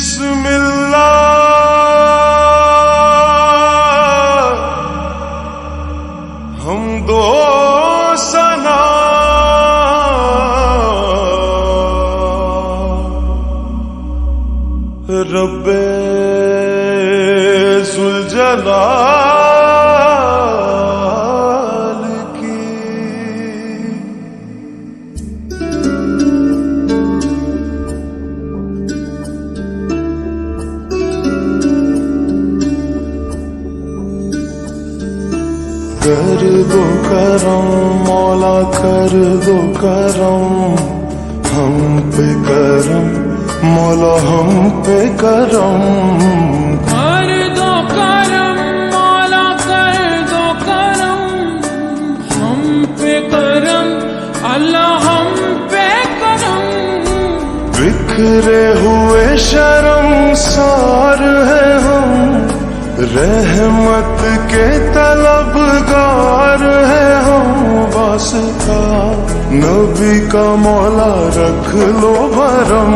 बिस्मिल्लाह हम दो सना रब्बे जुल जलाल की। कर दो करम मौला कर दो करम हम पे करम मौला हम पे करम। कर दो करम मौला कर दो करम हम पे करम अल्लाह हम पे करम। बिखरे हुए शर्मसार है हम रहमत के तलबगार है हम। वास्ता नबी का मौला रख लो भरम।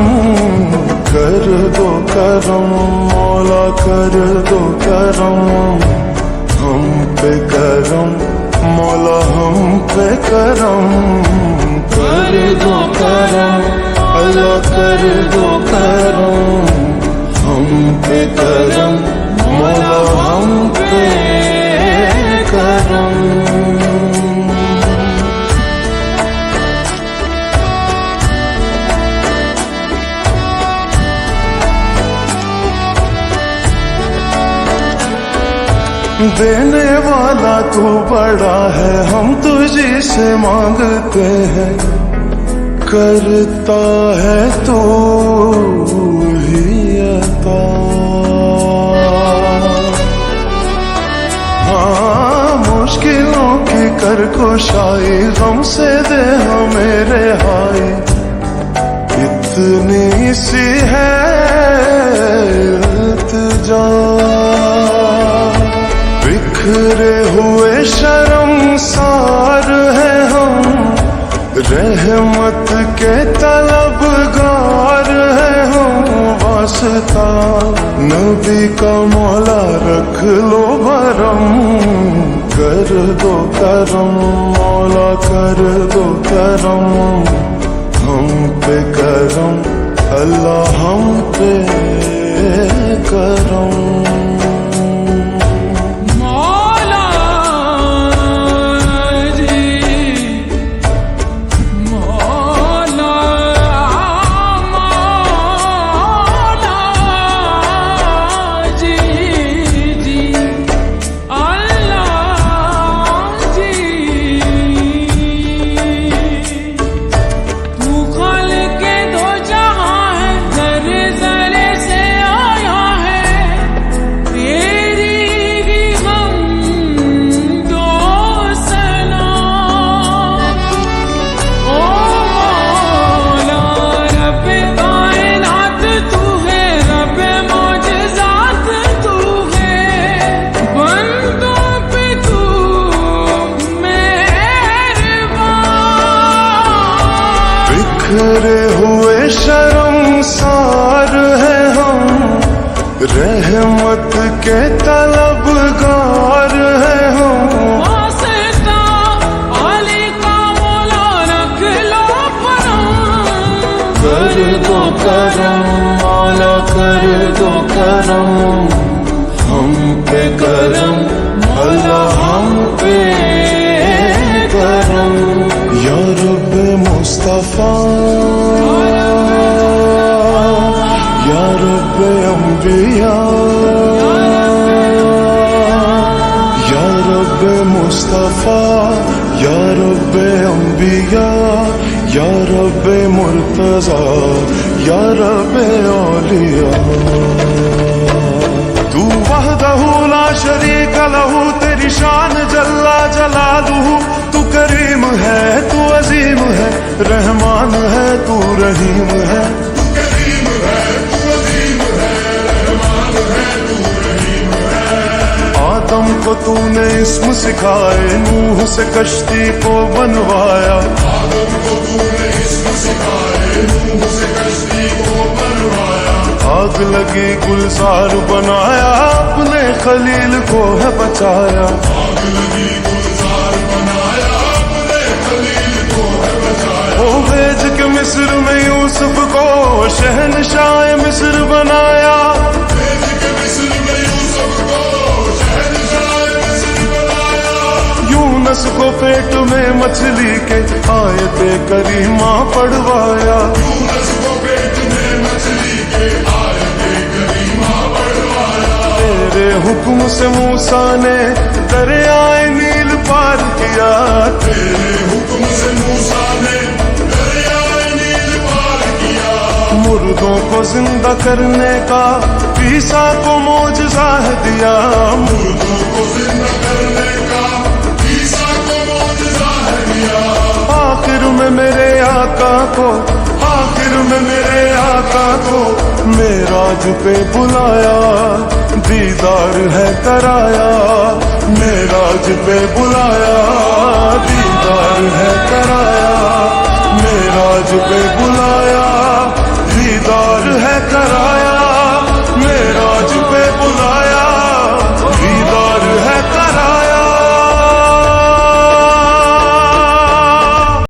कर दो करम मौला कर दो करम हम पे करम मौला हम पे करम। कर दो करम अल्लाह कर दो करम हम पे करम मौला हम पे करम। देने वाला तू बड़ा है हम तुझी से मांगते हैं। करता है तू ही अता। हाँ मुश्किलों की कर कुशाई गम से दे हमें रिहाई। इतनी सी है इल्तिजा। बिखरे हुए शर्मसार है हम रहमत के तलबगार है हम। वास्ता नबी का मौला रख लो भरम। कर दो करम मौला कर दो करम हम पे करम अल्लाह हम पे करम। बिखरे हुए शर्मसार है हम रहमत के तलबगार है हम। वास्ता अली का मौला रख लो भरम। कर दो करम मौला कर दो करम हम पे करम अल्लाह हम पे करम। या रब्बे मुस्तफा या रब्बे अंबिया या रब्बे मुस्तफा या रब्बे अंबिया या रब्बे मुर्तजा या रब्बे औलिया। तू वहदहू ला शरीक लहू तेरी शान जल्ला जलालुहू। तू करीम है तू अजीम है रहमान है तू रहीम है। आदम को तूने इस्म सिखाए नूह से कश्ती को बनवाया। आदम को तूने इस्म सिखाए नूह से कश्ती को बनवाया। आग लगी गुलजार बनाया, अपने खलील को है बचाया। आग लगी गुलजार बनाया, अपने खलील को है बचाया। ओ भेज के मिस्र में यूसुफ को शहनशाह मिस्र बनाया। भेज के मिस्र में यूसुफ को शहनशाह मिस्र बनाया। यूनुस को पेट में मछली के आयते करीमा पढ़वाया। यूनुस को पेट में मछली के आयते करीमा पढ़वाया। तेरे हुक्म से मूसा ने दरियाए नील पार किया। तेरे हुक्म से मूसा ने दरियाए नील पार किया। मुर्दों को जिंदा करने का ईसा को मौजज़ा है दिया। मुर्दों को जिंदा करने का ईसा को मौजज़ा है दिया। आखिर में मेरे आका को, आखिर में मेरे आका को मेराज पे बुलाया, दीदार है कराया। मेराज पे बुलाया, दीदार है कराया। मेराज पे